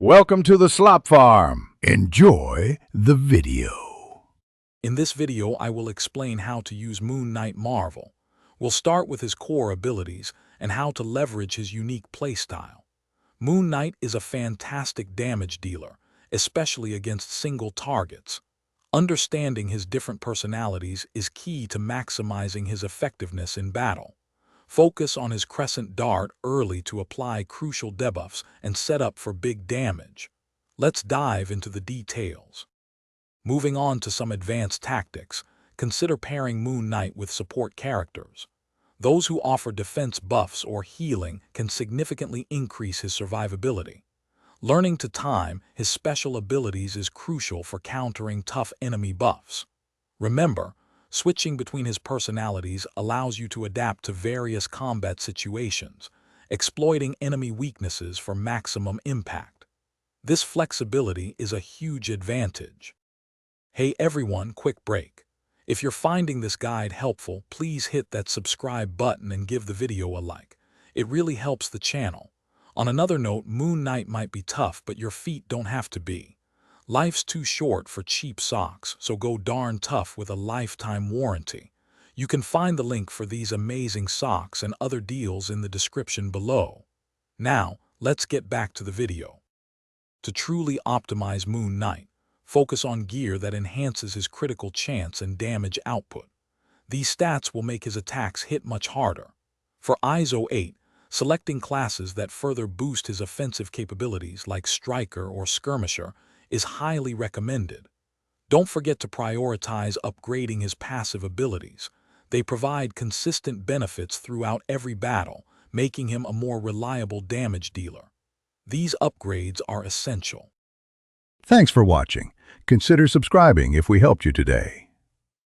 Welcome to the Slop Farm. Enjoy the video. In this video, I will explain how to use Moon Knight Marvel. We'll start with his core abilities and how to leverage his unique playstyle. Moon Knight is a fantastic damage dealer, especially against single targets. Understanding his different personalities is key to maximizing his effectiveness in battle. Focus on his crescent dart early to apply crucial debuffs and set up for big damage. Let's dive into the details. Moving on to some advanced tactics, consider pairing Moon Knight with support characters. Those who offer defense buffs or healing can significantly increase his survivability. Learning to time his special abilities is crucial for countering tough enemy buffs. Remember, switching between his personalities allows you to adapt to various combat situations, exploiting enemy weaknesses for maximum impact. This flexibility is a huge advantage. Hey everyone, quick break. If you're finding this guide helpful, please hit that subscribe button and give the video a like. It really helps the channel. On another note, Moon Knight might be tough, but your feet don't have to be. Life's too short for cheap socks, so go darn tough with a lifetime warranty. You can find the link for these amazing socks and other deals in the description below. Now, let's get back to the video. To truly optimize Moon Knight, focus on gear that enhances his critical chance and damage output. These stats will make his attacks hit much harder. For ISO 8, selecting classes that further boost his offensive capabilities like Striker or Skirmisher is highly recommended. Don't forget to prioritize upgrading his passive abilities. They provide consistent benefits throughout every battle, making him a more reliable damage dealer. These upgrades are essential. Thanks for watching. Consider subscribing if we helped you today.